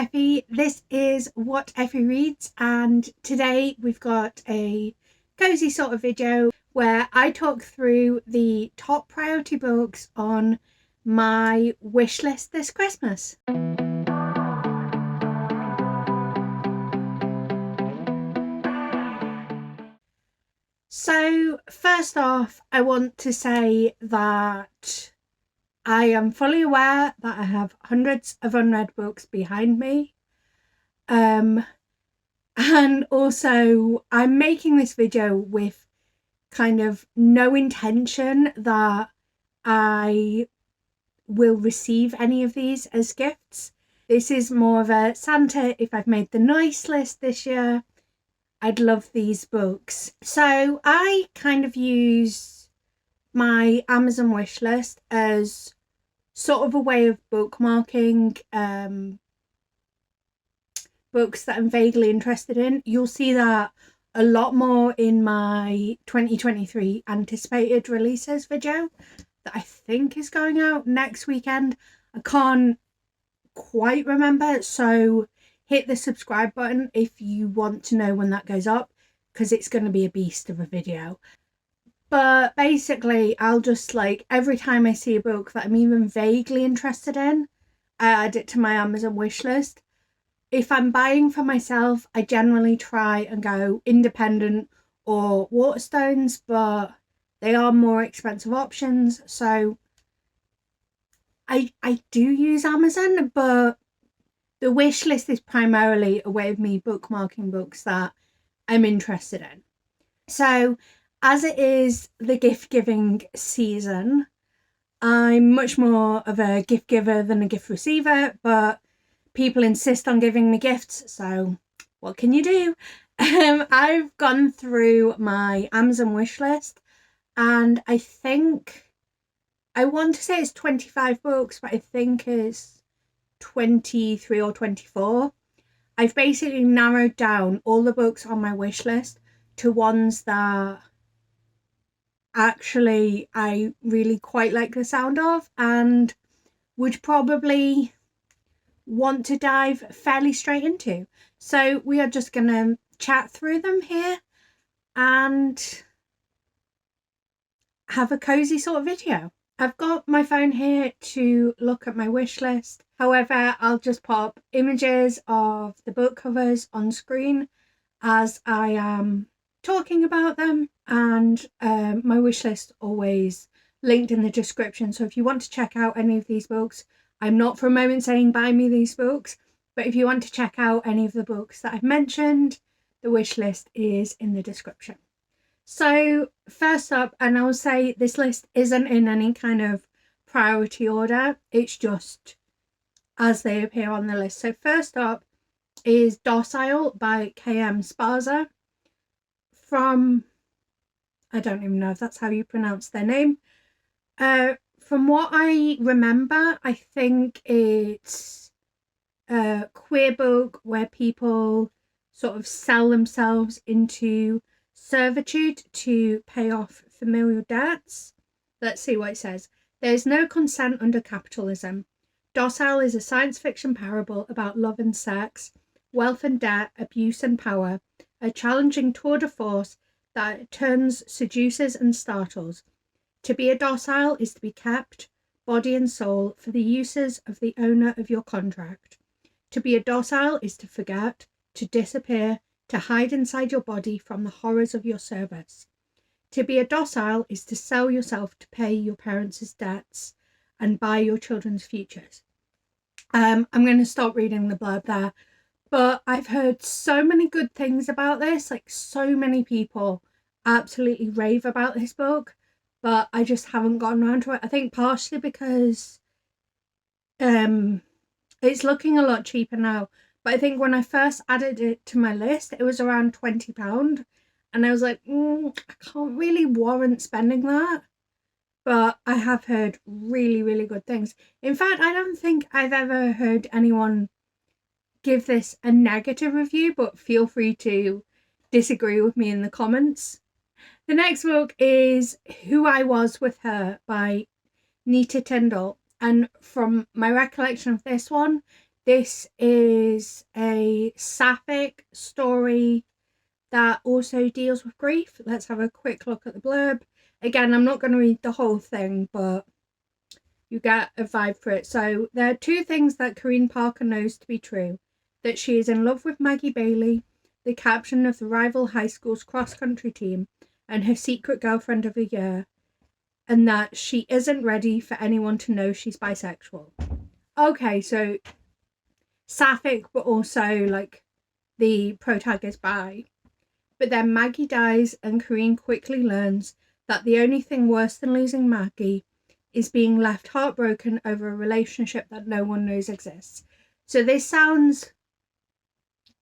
Effie. This is What Effie Reads, and today we've got a cozy sort of video where I talk through the top priority books on my wish list this Christmas. So first off, I want to say that I am fully aware that I have hundreds of unread books behind me. And also I'm making this video with kind of no intention that I will receive any of these as gifts. This is more of a Santa, if I've made the nice list this year, I'd love these books. So I kind of use my Amazon wish list as sort of a way of bookmarking books that I'm vaguely interested in. You'll see that a lot more in my 2023 anticipated releases video that I think is going out next weekend. I can't quite remember, so hit the subscribe button if you want to know when that goes up, because it's going to be a beast of a video. But basically, I'll just every time I see a book that I'm even vaguely interested in, I add it to my Amazon wish list. If I'm buying for myself, I generally try and go independent or Waterstones, but they are more expensive options. So I do use Amazon, but the wish list is primarily a way of me bookmarking books that I'm interested in. So as it is the gift giving season, I'm much more of a gift giver than a gift receiver, but people insist on giving me gifts, so what can you do? I've gone through my Amazon wish list, and I think, I want to say it's 25 books, but I think it's 23 or 24. I've basically narrowed down all the books on my wish list to ones that actually I really quite like the sound of and would probably want to dive fairly straight into. So we are just going to chat through them here and have a cozy sort of video. I've got my phone here to look at my wish list. However, I'll just pop images of the book covers on screen as I am talking about them, and my wish list always linked in the description. So if you want to check out any of these books, I'm not for a moment saying buy me these books, but if you want to check out any of the books that I've mentioned, the wish list is in the description. So first up, and I'll say this list isn't in any kind of priority order, it's just as they appear on the list. So first up is Docile by K.M. Sparza, from, I don't even know if that's how you pronounce their name. From what I remember, I think it's a queer book where people sort of sell themselves into servitude to pay off familial debts. Let's see what it says. There is no consent under capitalism. Docile is a science fiction parable about love and sex, wealth and debt, abuse and power, a challenging tour de force that turns, seduces and startles. To be a docile is to be kept, body and soul, for the uses of the owner of your contract. To be a docile is to forget, to disappear, to hide inside your body from the horrors of your service. To be a docile is to sell yourself to pay your parents' debts and buy your children's futures. I'm going to stop reading the blurb there, but I've heard so many good things about this. So many people absolutely rave about this book, but I just haven't gotten around to it. I think partially because it's looking a lot cheaper now. But I think when I first added it to my list, it was around £20. And I was like, I can't really warrant spending that. But I have heard really, really good things. In fact, I don't think I've ever heard anyone give this a negative review, but feel free to disagree with me in the comments. The next book is Who I Was With Her by Nita Tyndall. And from my recollection of this one, This is a sapphic story that also deals with grief. Let's have a quick look at the blurb. Again, I'm not going to read the whole thing, but you get a vibe for it. So there are two things that Corinne Parker knows to be true: that she is in love with Maggie Bailey, the captain of the rival high school's cross-country team and her secret girlfriend of the year, and that she isn't ready for anyone to know she's bisexual. Okay, so sapphic, but also like the protagonist bi. But then Maggie dies, and Corinne quickly learns that the only thing worse than losing Maggie is being left heartbroken over a relationship that no one knows exists. So this sounds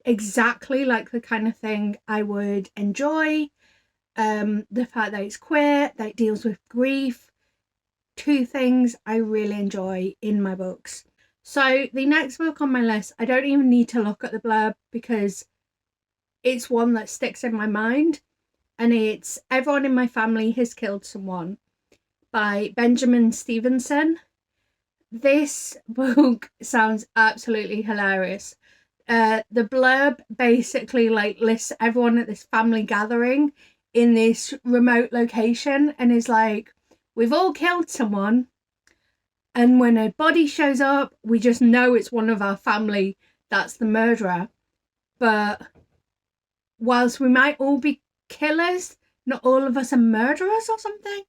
exactly like the kind of thing I would enjoy. The fact that it's queer, that it deals with grief, two things I really enjoy in my books. So the next book on my list, I don't even need to look at the blurb because it's one that sticks in my mind, and it's Everyone in My Family Has Killed Someone by Benjamin Stevenson. This book sounds absolutely hilarious. The blurb basically like lists everyone at this family gathering in this remote location and is like, we've all killed someone, and when a body shows up, we just know it's one of our family that's the murderer. But whilst we might all be killers, not all of us are murderers or something.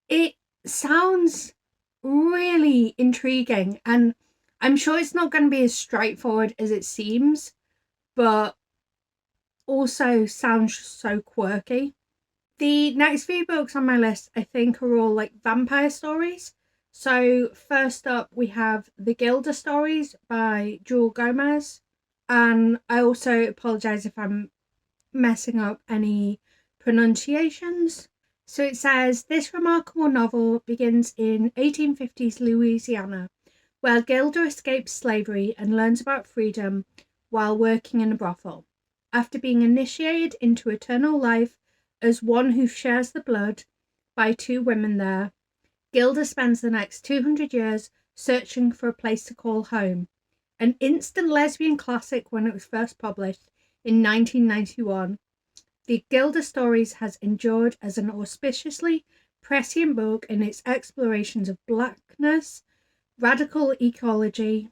It sounds really intriguing, and I'm sure it's not going to be as straightforward as it seems, but also sounds so quirky. The next few books on my list, I think, are all like vampire stories. So first up, we have The Gilda Stories by Jewel Gomez. And I also apologise if I'm messing up any pronunciations. So it says, this remarkable novel begins in 1850s Louisiana, where Gilda escapes slavery and learns about freedom while working in a brothel. After being initiated into eternal life as one who shares the blood by two women there, Gilda spends the next 200 years searching for a place to call home. An instant lesbian classic when it was first published in 1991, The Gilda Stories has endured as an auspiciously prescient book in its explorations of blackness, radical ecology,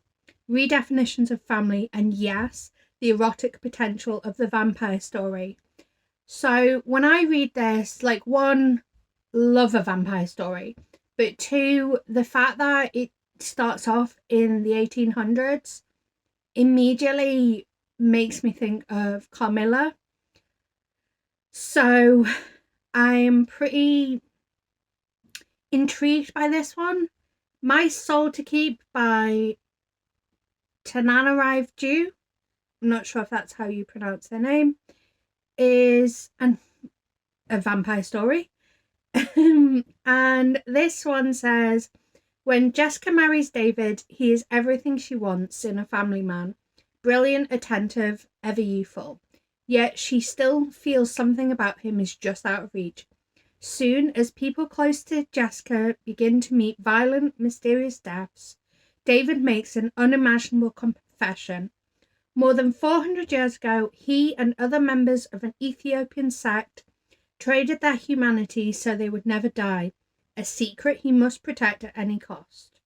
redefinitions of family, and yes, the erotic potential of the vampire story. So when I read this, like, one, love a vampire story, but two, the fact that it starts off in the 1800s immediately makes me think of Carmilla. So I'm pretty intrigued by this one. My Soul to Keep by Tananarive. I'm not sure if that's how you pronounce their name, is a vampire story. And this one says, when Jessica marries David, he is everything she wants in a family man. Brilliant, attentive, ever youthful. Yet she still feels something about him is just out of reach. Soon, as people close to Jessica begin to meet violent, mysterious deaths, David makes an unimaginable confession. More than 400 years ago, he and other members of an Ethiopian sect traded their humanity so they would never die, a secret he must protect at any cost.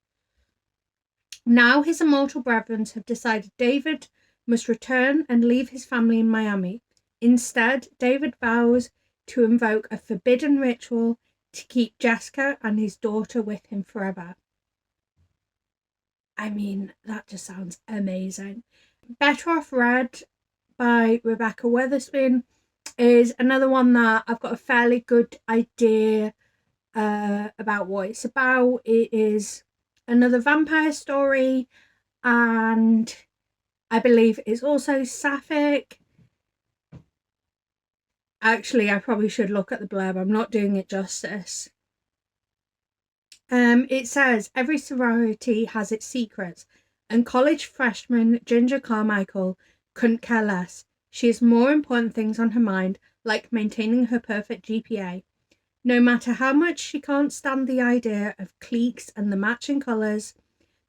Now his immortal brethren have decided David must return and leave his family in Miami. Instead, David vows to invoke a forbidden ritual to keep Jessica and his daughter with him forever. I mean, that just sounds amazing. Better Off Red by Rebecca Weatherspoon is another one that I've got a fairly good idea about what it's about. It is another vampire story, and I believe it's also sapphic. Actually, I probably should look at the blurb. I'm not doing it justice. It says, every sorority has its secrets, and college freshman Ginger Carmichael couldn't care less. She has more important things on her mind, like maintaining her perfect GPA. No matter how much she can't stand the idea of cliques and the matching colours,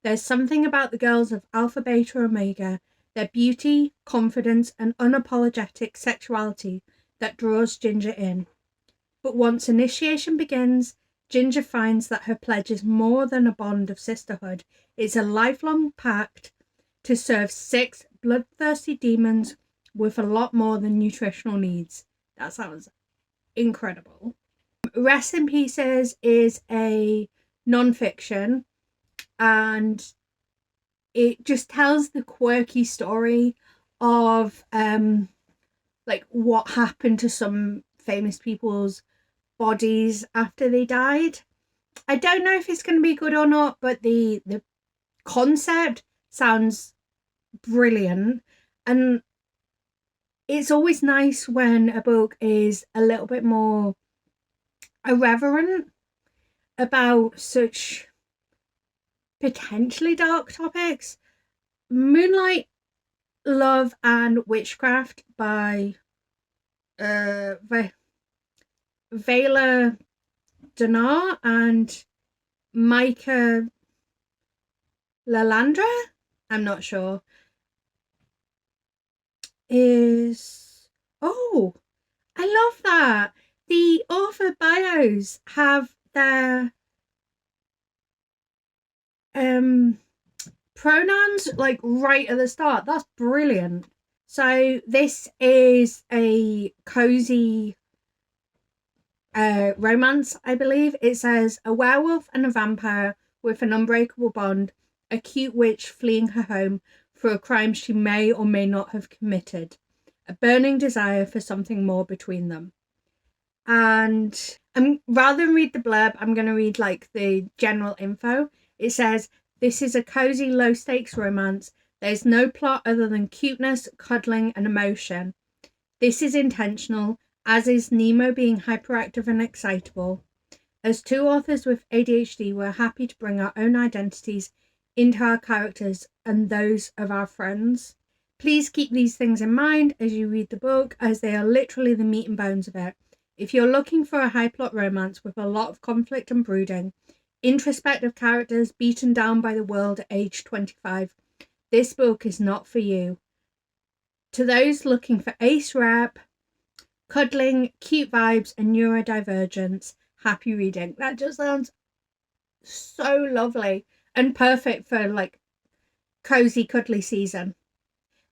There's something about the girls of Alpha, Beta, Omega, their beauty, confidence, and unapologetic sexuality that draws Ginger in. But once initiation begins, Ginger finds that her pledge is more than a bond of sisterhood. It's a lifelong pact to serve 6 bloodthirsty demons with a lot more than nutritional needs. That sounds incredible. Rest in Pieces is a non-fiction, and it just tells the quirky story of like what happened to some famous people's bodies after they died. I don't know if it's going to be good or not, but the concept sounds brilliant, and it's always nice when a book is a little bit more irreverent about such potentially dark topics. Moonlight, Love and Witchcraft by Vela Donar and Micah Lalandra, I'm not sure, is... Oh, I love that. The author bios have their pronouns like right at the start. That's brilliant. So this is a cozy romance, I believe. It says a werewolf and a vampire with an unbreakable bond, a cute witch fleeing her home for a crime she may or may not have committed, a burning desire for something more between them. And rather than read the blurb, I'm going to read like the general info. It says, this is a cozy, low-stakes romance. There's no plot other than cuteness, cuddling, and emotion. This is intentional, as is Nemo being hyperactive and excitable. As two authors with ADHD, we're happy to bring our own identities into our characters and those of our friends. Please keep these things in mind as you read the book, as they are literally the meat and bones of it. If you're looking for a high-plot romance with a lot of conflict and brooding, introspective characters beaten down by the world at age 25, this book is not for you. To those looking for ace rap, cuddling, cute vibes, and neurodivergence, happy reading. That just sounds so lovely and perfect for like cozy, cuddly season.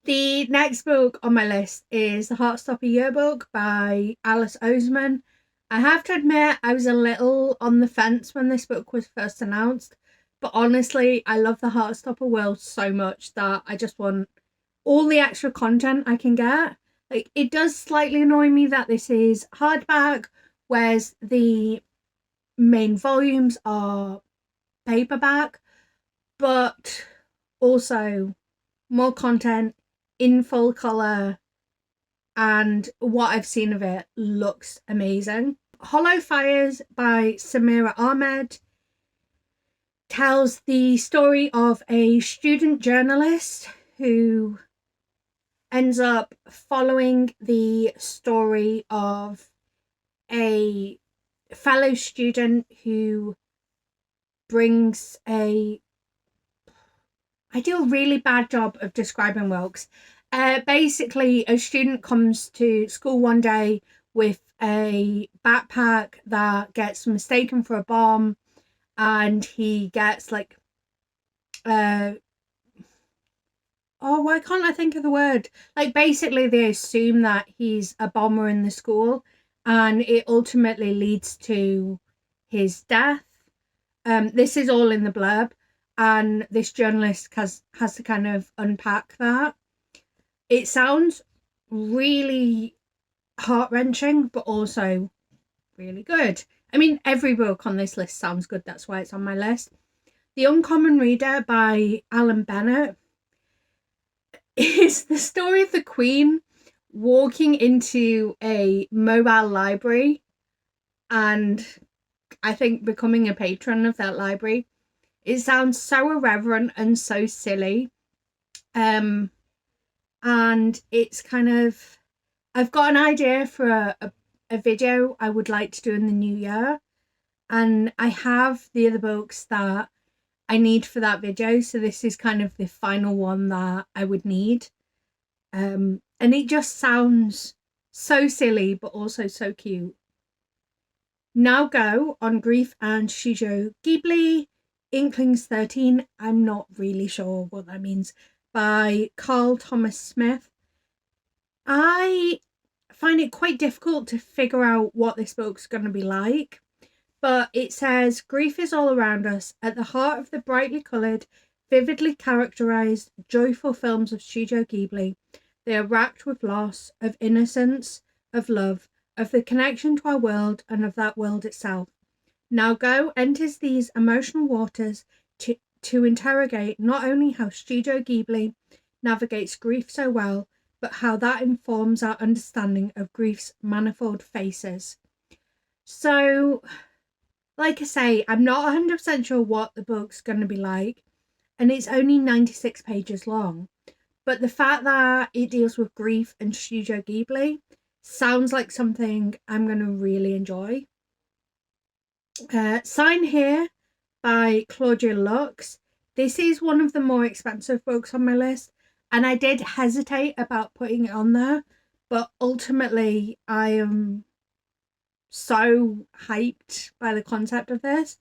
The next book on my list is The Heartstopper Yearbook by Alice Oseman. I have to admit, I was a little on the fence when this book was first announced, but honestly, I love the Heartstopper world so much that I just want all the extra content I can get. Like, it does slightly annoy me that this is hardback, whereas the main volumes are paperback, but also more content in full colour, and what I've seen of it looks amazing. Hollow Fires by Samira Ahmed tells the story of a student journalist who ends up following the story of a fellow student who brings a... I do a really bad job of describing Wilkes. Basically, a student comes to school one day with a backpack that gets mistaken for a bomb, and he gets like why can't I think of the word? Like, basically they assume that he's a bomber in the school, and it ultimately leads to his death. This is all in the blurb, and this journalist has to kind of unpack that. It sounds really heart-wrenching, but also really good. I mean, every book on this list sounds good. That's why it's on my list. The Uncommon Reader by Alan Bennett is the story of the Queen walking into a mobile library and I think becoming a patron of that library. It sounds so irreverent and so silly. And it's kind of... I've got an idea for a video I would like to do in the new year. And I have the other books that I need for that video. So this is kind of the final one that I would need. And it just sounds so silly, but also so cute. Now Go on Grief and Shoujo Ghibli, Inklings 13. I'm not really sure what that means. By Carl Thomas Smith. I find it quite difficult to figure out what this book's going to be like. But it says, grief is all around us, at the heart of the brightly coloured, vividly characterised, joyful films of Studio Ghibli. They are racked with loss, of innocence, of love, of the connection to our world and of that world itself. Now Go enters these emotional waters to interrogate not only how Studio Ghibli navigates grief so well, but how that informs our understanding of grief's manifold faces. So, like I say, I'm not 100% sure what the book's going to be like, and it's only 96 pages long. But the fact that it deals with grief and Studio Ghibli sounds like something I'm going to really enjoy. Sign Here by Claudia Lux. This is one of the more expensive books on my list, and I did hesitate about putting it on there, but ultimately I am so hyped by the concept of this.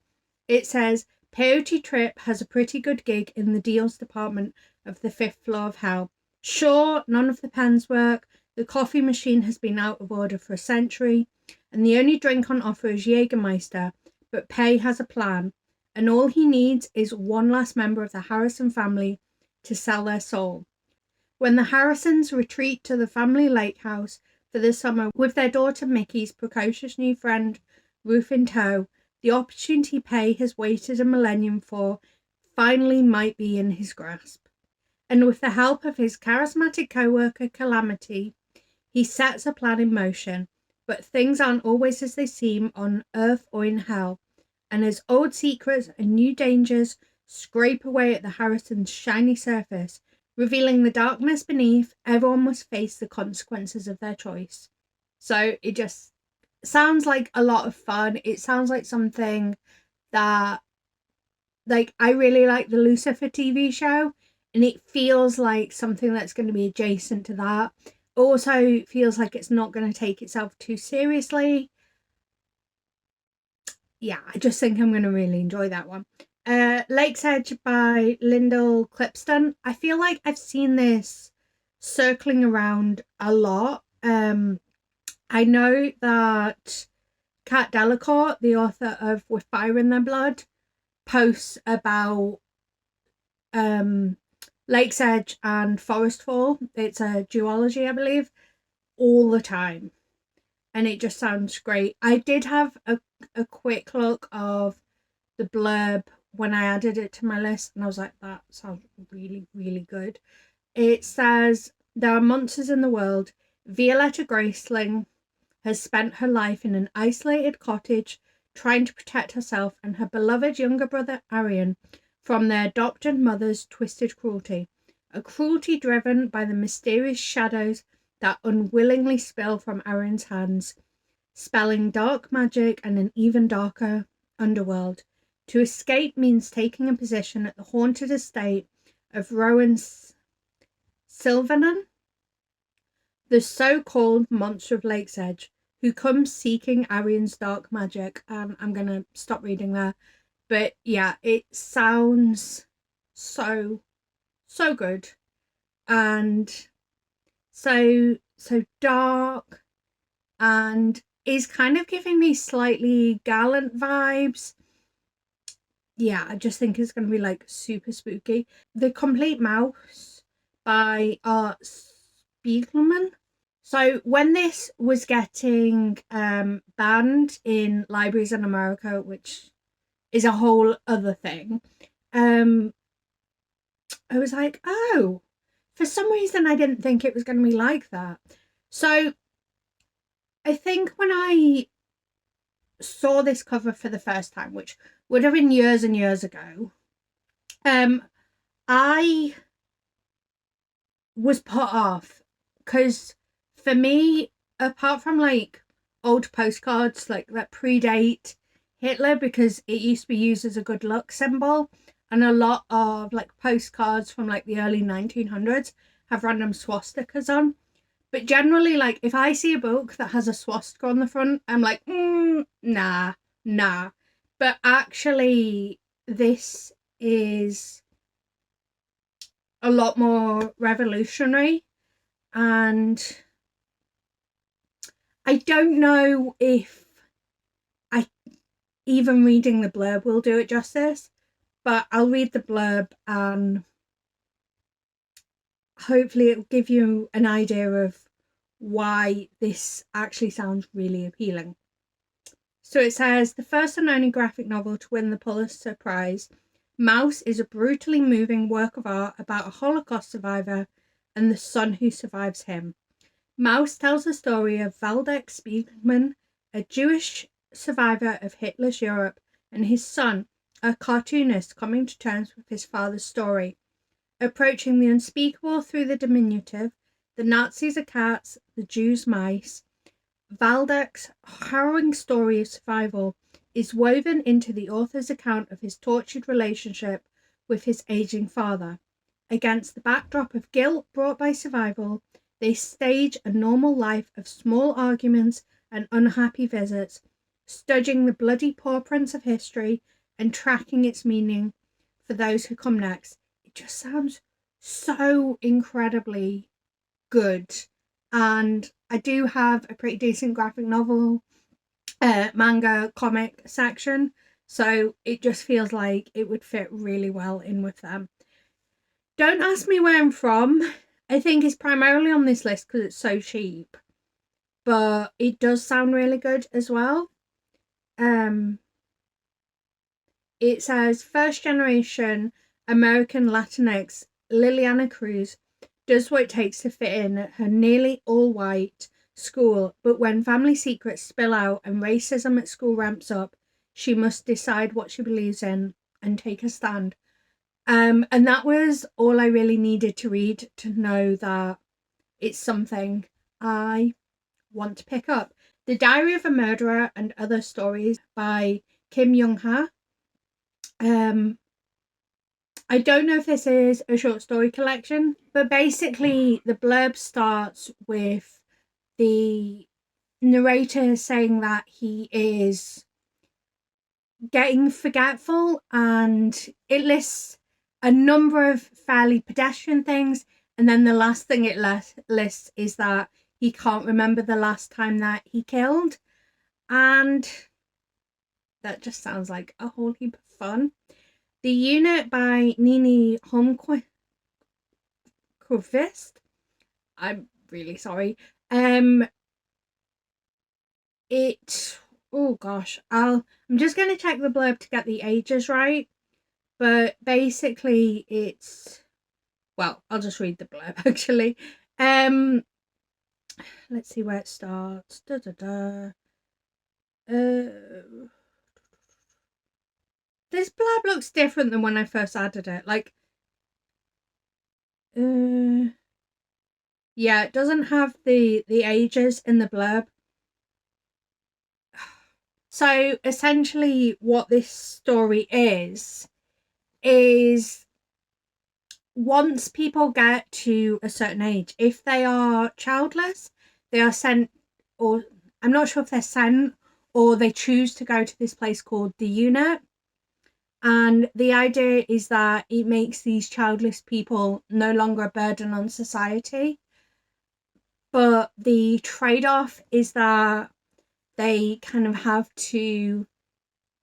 It says, Peyote Trip has a pretty good gig in the deals department of the 5th floor of hell. Sure, none of the pens work, the coffee machine has been out of order for a century, and the only drink on offer is Jägermeister, but Pei has a plan, and all he needs is one last member of the Harrison family to sell their soul. When the Harrisons retreat to the family lake house for the summer with their daughter Mickey's precocious new friend Ruth in tow, the opportunity Pei has waited a millennium for finally might be in his grasp. And with the help of his charismatic co-worker Calamity, he sets a plan in motion, but things aren't always as they seem on Earth or in hell, and as old secrets and new dangers scrape away at the Harrisons' shiny surface, revealing the darkness beneath, everyone must face the consequences of their choice. So it just sounds like a lot of fun. It sounds like something that, like, I really like the Lucifer TV show, and it feels like something that's going to be adjacent to that. Also feels like it's not going to take itself too seriously. Yeah, I just think I'm going to really enjoy that one. LAKESEDGE by Lyndall Clipston. I feel like I've seen this circling around a lot. I know that Kat Delacourt, the author of With Fire in Their Blood, posts about LAKESEDGE and Forestfall. It's a duology, I believe, all the time. And it just sounds great. I did have a quick look of the blurb when I added it to my list, and I was like, that sounds really, really good. It says, there are monsters in the world. Violetta Graceling has spent her life in an isolated cottage trying to protect herself and her beloved younger brother Arian from their adopted mother's twisted cruelty. A cruelty driven by the mysterious shadows that unwillingly spill from Arian's hands, spelling dark magic and an even darker underworld. To escape means taking a position at the haunted estate of Rowan Sylvanan, the so-called monster of LAKESEDGE, who comes seeking Arian's dark magic. I'm going to stop reading there. But yeah, it sounds so good. And so dark, and is kind of giving me slightly Gallant vibes. Yeah, I just think it's going to be like super spooky. The Complete Mouse by Art Spiegelman. So when this was getting banned in libraries in America, which is a whole other thing, I was like, oh, for some reason I didn't think it was going to be like that. So I think when I saw this cover for the first time, which would have been years and years ago, I was put off, because for me, apart from like old postcards like that predate Hitler because it used to be used as a good luck symbol, and a lot of like postcards from like the early 1900s have random swastikas on. But generally, like if I see a book that has a swastika on the front, I'm like, nah. But actually, this is a lot more revolutionary, and I don't know if even reading the blurb will do it justice, but I'll read the blurb and hopefully it'll give you an idea of why this actually sounds really appealing. So it says, the first and only graphic novel to win the Pulitzer Prize, Mouse is a brutally moving work of art about a Holocaust survivor and the son who survives him. Mouse tells the story of Waldeck Spiegelman, a Jewish survivor of Hitler's Europe, and his son, a cartoonist coming to terms with his father's story. Approaching the unspeakable through the diminutive, the Nazis are cats, the Jews mice. Waldeck's harrowing story of survival is woven into the author's account of his tortured relationship with his aging father. Against the backdrop of guilt brought by survival, they stage a normal life of small arguments and unhappy visits, studying the bloody paw prints of history and tracking its meaning for those who come next. It just sounds so incredibly good. And I do have a pretty decent graphic novel, manga, comic section, so it just feels like it would fit really well in with them. Don't ask me where I'm from. I think it's primarily on this list because it's so cheap, but it does sound really good as well. It says first generation American Latinx Liliana Cruz does what it takes to fit in at her nearly all white school, but when family secrets spill out and racism at school ramps up, she must decide what she believes in and take a stand. And that was all I really needed to read to know that it's something I want to pick up. The Diary of a Murderer and Other Stories by Kim Young-ha. I don't know if this is a short story collection, but basically the blurb starts with the narrator saying that he is getting forgetful, and it lists a number of fairly pedestrian things, and then the last thing it lists is that he can't remember the last time that he killed, and that just sounds like a whole heap of fun. The Unit by Nini Holmquist. I'm really sorry. Oh gosh, I'm just going to check the blurb to get the ages right, but basically well, I'll just read the blurb actually. Let's see where it starts. This blurb looks different than when I first added it. Like, yeah, it doesn't have the ages in the blurb. So essentially what this story is once people get to a certain age, if they are childless, they are sent, or I'm not sure if they're sent or they choose to go to this place called the Unit. And the idea is that it makes these childless people no longer a burden on society. But the trade-off is that they kind of have to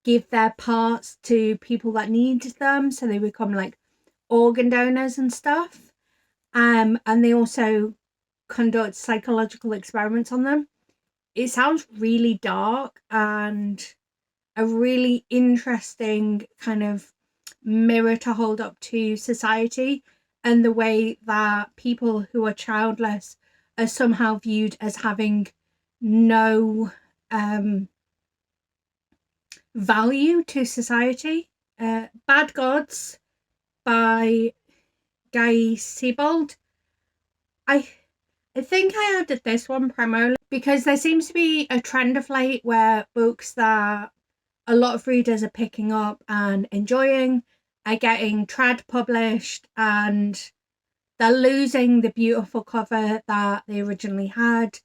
give their parts to people that need them. So they become like organ donors and stuff. And they also conduct psychological experiments on them. It sounds really dark and a really interesting kind of mirror to hold up to society, and the way that people who are childless are somehow viewed as having no value to society. Bad Gods by Guy Siebold. I think I added this one primarily because there seems to be a trend of late where books that a lot of readers are picking up and enjoying are getting trad published, and they're losing the beautiful cover that they originally had.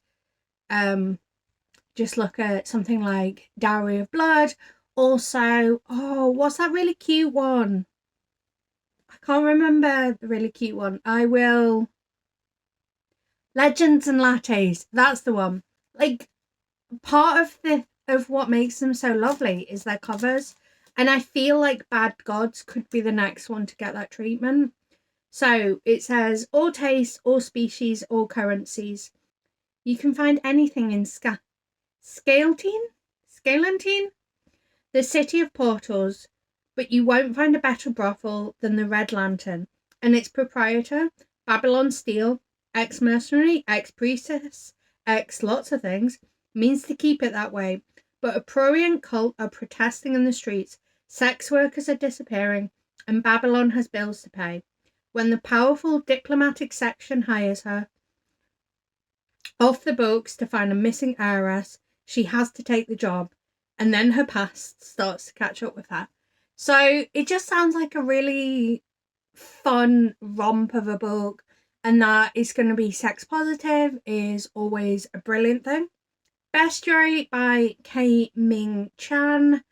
Just look at something like Dowry of Blood. Also, oh, what's that really cute one? I can't remember the really cute one. I will. Legends and Lattes. That's the one. Like, part of what makes them so lovely is their covers, and I feel like Bad Gods could be the next one to get that treatment. So it says all tastes, all species, all currencies. You can find anything in Scalentine, the city of portals, but you won't find a better brothel than the Red Lantern and its proprietor, Babylon Steel, ex-mercenary, ex-priestess, ex-lots of things, means to keep it that way. But a prurient cult are protesting in the streets, sex workers are disappearing, and Babylon has bills to pay. When the powerful diplomatic section hires her off the books to find a missing heiress, she has to take the job, and then her past starts to catch up with her. So it just sounds like a really fun romp of a book, and that it's going to be sex positive is always a brilliant thing. Bestiary by K. Ming Chan.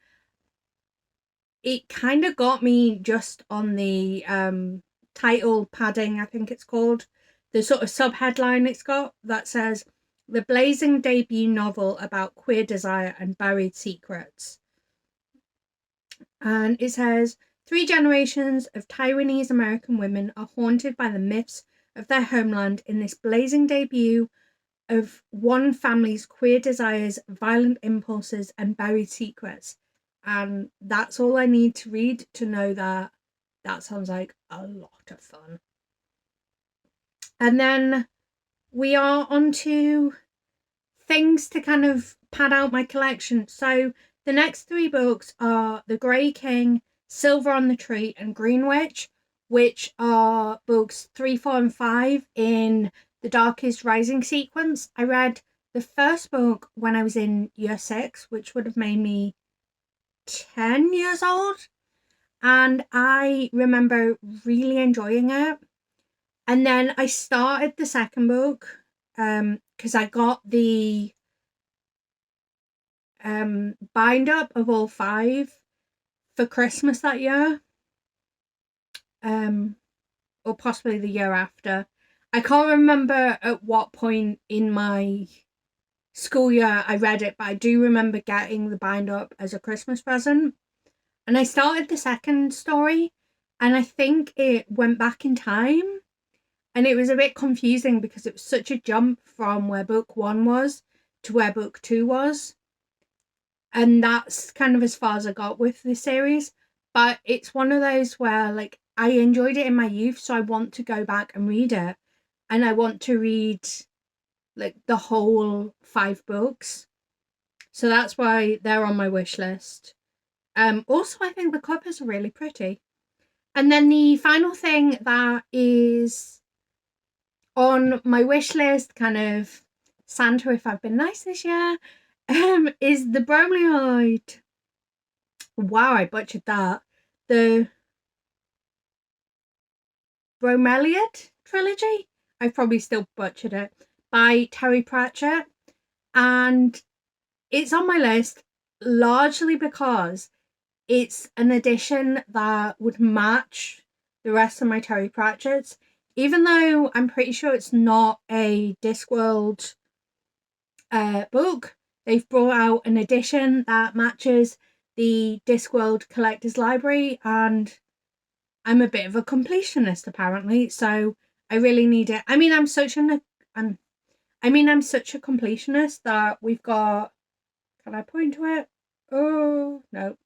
It kind of got me just on the title padding, I think it's called. The sort of sub-headline it's got that says, "The blazing debut novel about queer desire and buried secrets." And it says, 3 generations of Taiwanese American women are haunted by the myths of their homeland in this blazing debut of one family's queer desires, violent impulses, and buried secrets. And that's all I need to read to know that that sounds like a lot of fun. And then we are on to things to kind of pad out my collection. So the next 3 books are The Grey King, Silver on the Tree, and Green Witch, which are books 3, 4, and 5 in the Darkest Rising sequence. I read the first book when I was in year 6, which would have made me 10 years old. And I remember really enjoying it. And then I started the second book because I got the bind up of all 5 for Christmas that year. Or possibly the year after. I can't remember at what point in my school year I read it, but I do remember getting the bind up as a Christmas present. And I started the second story, and I think it went back in time, and it was a bit confusing because it was such a jump from where book 1 was to where book 2 was. And that's kind of as far as I got with the series. But it's one of those where, like, I enjoyed it in my youth, so I want to go back and read it. And I want to read, like, the whole 5 books. So that's why they're on my wish list. Also, I think the covers are really pretty. And then the final thing that is on my wish list, kind of Santa if I've been nice this year, is the Bromeliad. Wow, I butchered that. The Bromeliad trilogy. I've probably still butchered it. By Terry Pratchett. And it's on my list largely because it's an edition that would match the rest of my Terry Pratchett's, even though I'm pretty sure it's not a Discworld book. They've brought out an edition that matches the Discworld Collector's Library, and I'm a bit of a completionist apparently, so I really need it. I mean, I'm such a completionist that we've got. Can I point to it? Oh no.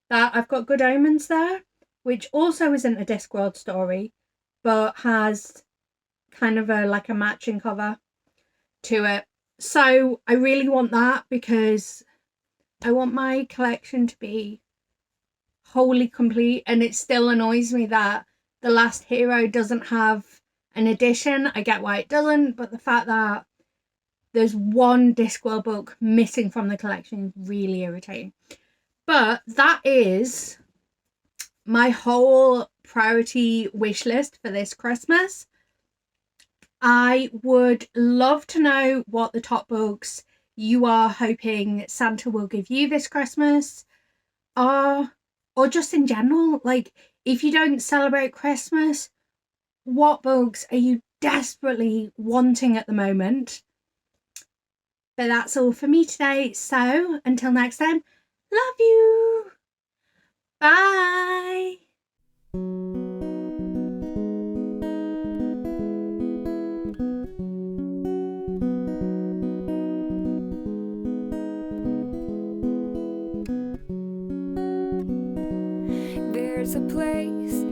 That I've got Good Omens there, which also isn't a Discworld story, but has kind of a matching cover to it. So I really want that because I want my collection to be wholly complete, and it still annoys me that The Last Hero doesn't have an edition. I get why it doesn't, but the fact that there's one Discworld book missing from the collection is really irritating. But that is my whole priority wish list for this Christmas. I would love to know what the top books you are hoping Santa will give you this Christmas are, or just in general. Like, if you don't celebrate Christmas, what books are you desperately wanting at the moment? But that's all for me today. So until next time, love you. Bye. There's a place